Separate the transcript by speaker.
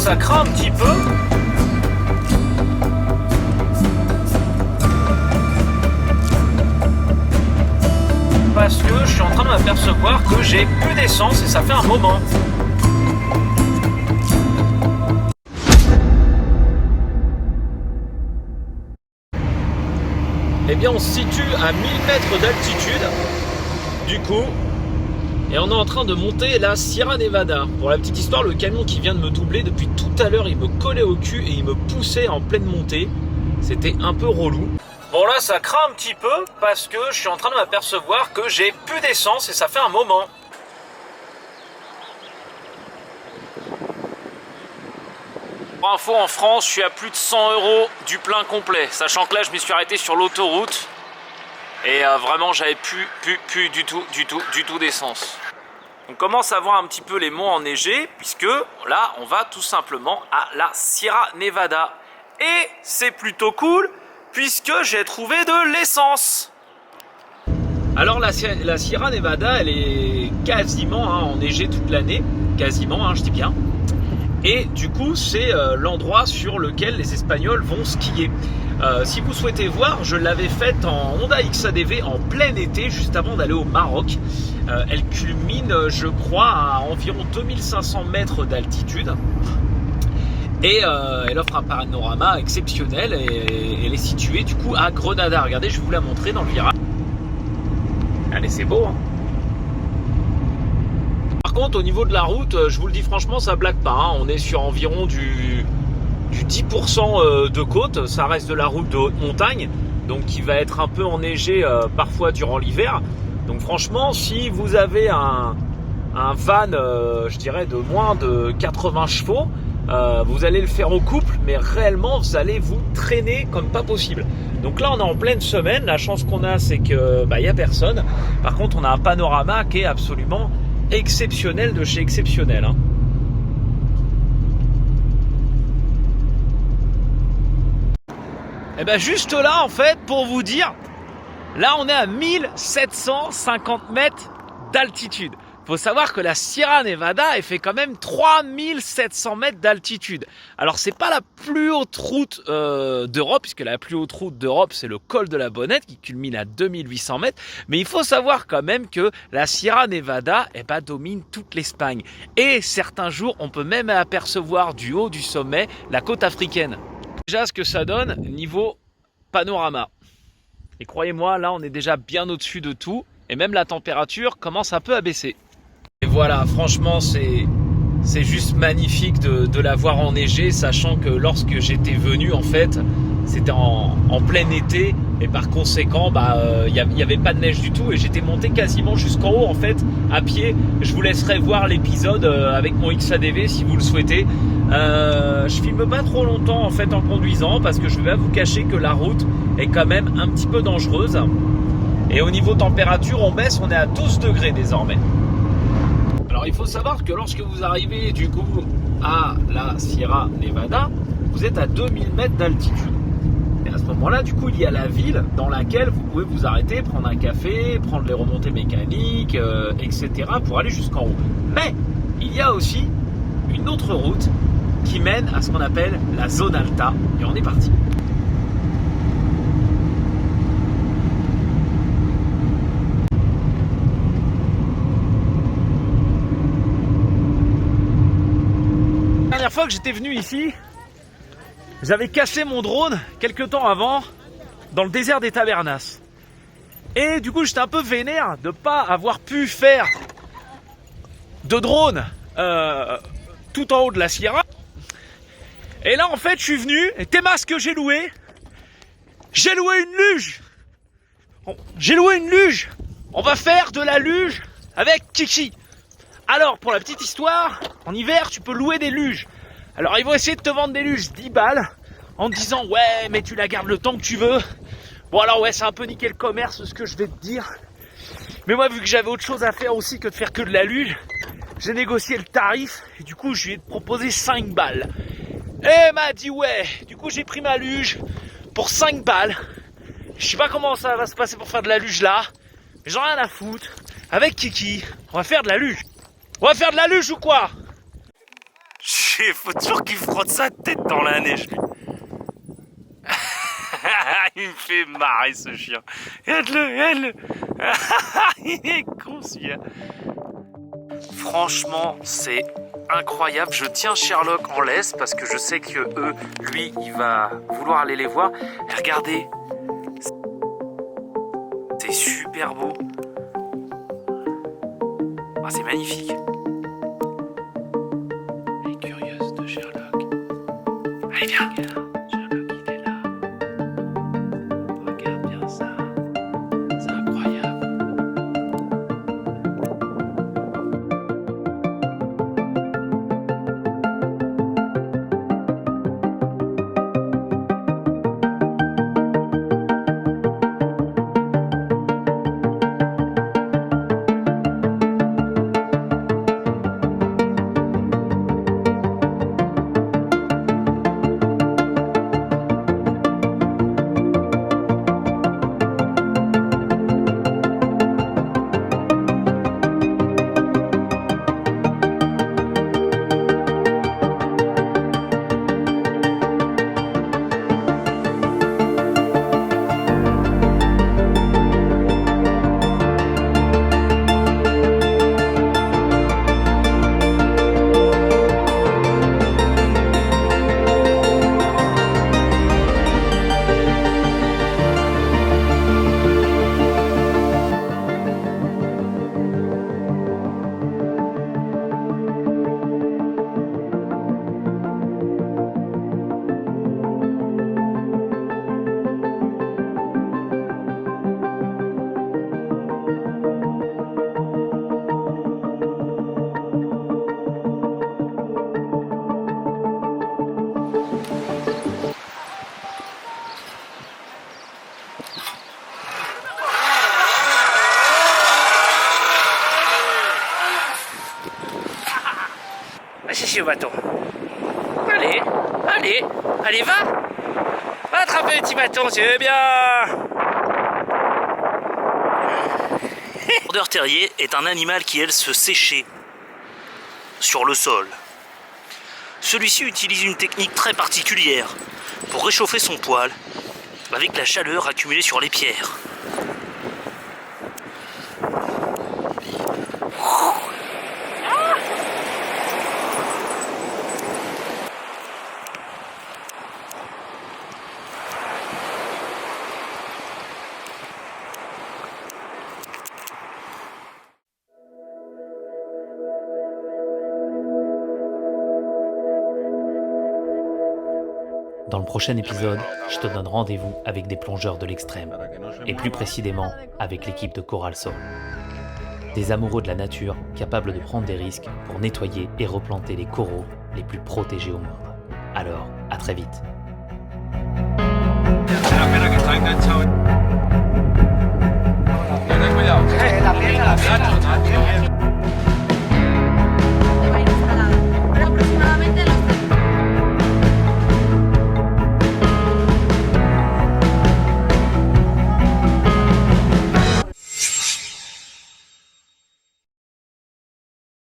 Speaker 1: ça craint un petit peu. Parce que je suis en train de m'apercevoir que j'ai plus d'essence et ça fait un moment. Eh bien on se situe à 1000 mètres d'altitude du coup et on est en train de monter la Sierra Nevada. Pour la petite histoire, le camion qui vient de me doubler depuis tout à l'heure, il me collait au cul et il me poussait en pleine montée. C'était un peu relou. Bon là ça craint un petit peu parce que je suis en train de m'apercevoir que j'ai plus d'essence et ça fait un moment. Pour info, en France, je suis à plus de 100 € du plein complet. Sachant que là, je me suis arrêté sur l'autoroute. Et vraiment, j'avais plus du tout d'essence. On commence à voir un petit peu les monts enneigés. Puisque là, on va tout simplement à la Sierra Nevada. Et c'est plutôt cool puisque j'ai trouvé de l'essence. Alors la Sierra Nevada, elle est quasiment enneigée toute l'année. Quasiment, je dis bien. Et du coup, c'est l'endroit sur lequel les Espagnols vont skier. Si vous souhaitez voir, je l'avais faite en Honda XADV en plein été, juste avant d'aller au Maroc. Elle culmine, je crois, à environ 2500 mètres d'altitude. Et elle offre un panorama exceptionnel et elle est située du coup à Grenada. Regardez, je vais vous la montrer dans le virage. Allez, c'est beau, hein. Par contre, au niveau de la route, je vous le dis franchement, ça blague pas, hein. On est sur environ du 10% de côte. Ça reste de la route de haute montagne, donc qui va être un peu enneigée parfois durant l'hiver. Donc franchement, si vous avez un van, je dirais, de moins de 80 chevaux, vous allez le faire au couple, mais réellement, vous allez vous traîner comme pas possible. Donc là, on est en pleine semaine. La chance qu'on a, c'est que y a personne. Par contre, on a un panorama qui est absolument exceptionnel de chez exceptionnel, hein. Et ben juste là, en fait, pour vous dire, là on est à 1750 mètres d'altitude. Faut savoir que la Sierra Nevada, elle fait quand même 3700 mètres d'altitude. Alors c'est pas la plus haute route d'Europe, puisque la plus haute route d'Europe, c'est le col de la Bonnette qui culmine à 2800 mètres. Mais il faut savoir quand même que la Sierra Nevada domine toute l'Espagne. Et certains jours, on peut même apercevoir du haut du sommet la côte africaine. Déjà ce que ça donne niveau panorama. Et croyez-moi, là on est déjà bien au-dessus de tout. Et même la température commence un peu à baisser. Et voilà, franchement, c'est juste magnifique de la voir enneigée, sachant que lorsque j'étais venu, en fait, c'était en plein été, et par conséquent, il y avait pas de neige du tout, et j'étais monté quasiment jusqu'en haut, en fait, à pied. Je vous laisserai voir l'épisode avec mon XADV si vous le souhaitez. Je filme pas trop longtemps, en fait, en conduisant, parce que je vais pas vous cacher que la route est quand même un petit peu dangereuse. Et au niveau température, on baisse, on est à 12 degrés désormais. Alors il faut savoir que lorsque vous arrivez du coup à la Sierra Nevada, vous êtes à 2000 mètres d'altitude. Et à ce moment-là, du coup, il y a la ville dans laquelle vous pouvez vous arrêter, prendre un café, prendre les remontées mécaniques, etc. pour aller jusqu'en haut. Mais il y a aussi une autre route qui mène à ce qu'on appelle la zone alta. Et on est parti. La dernière fois que j'étais venu ici, j'avais cassé mon drone quelques temps avant dans le désert des Tabernas. Et du coup, j'étais un peu vénère de ne pas avoir pu faire de drone tout en haut de la Sierra. Et là, en fait, je suis venu, et Thémas que j'ai loué une luge. J'ai loué une luge. On va faire de la luge avec Kiki. Alors, pour la petite histoire, en hiver, tu peux louer des luges. Alors, ils vont essayer de te vendre des luges 10 balles en te disant « Ouais, mais tu la gardes le temps que tu veux. » Bon, alors, ouais, c'est un peu niquer le commerce, ce que je vais te dire. Mais moi, vu que j'avais autre chose à faire aussi que de faire que de la luge, j'ai négocié le tarif et du coup, je lui ai proposé 5 balles. Et elle m'a dit « Ouais. » Du coup, j'ai pris ma luge pour 5 balles. Je sais pas comment ça va se passer pour faire de la luge là, mais j'en ai rien à foutre. Avec Kiki, on va faire de la luge. On va faire de la luge ou quoi?
Speaker 2: Il faut toujours qu'il frotte sa tête dans la neige, lui. Il me fait marrer, ce chien. Regarde-le. Il est con, celui-là. Franchement, c'est incroyable. Je tiens Sherlock en laisse parce que je sais que lui, il va vouloir aller les voir. Et regardez, c'est super beau. Ah, c'est magnifique. Elle est curieuse de Sherlock. Allez, viens. Sherlock, il est là. Regarde bien ça. C'est incroyable. Chichi au bâton. Allez, va. Va attraper le petit bâton, tu veux bien. Le border terrier est un animal qui aime se sécher sur le sol. Celui-ci utilise une technique très particulière pour réchauffer son poil avec la chaleur accumulée sur les pierres.
Speaker 3: Dans le prochain épisode, je te donne rendez-vous avec des plongeurs de l'extrême, et plus précisément avec l'équipe de Coral Sol. Des amoureux de la nature capables de prendre des risques pour nettoyer et replanter les coraux les plus protégés au monde. Alors, à très vite.
Speaker 4: Ten cuidado. La piedra.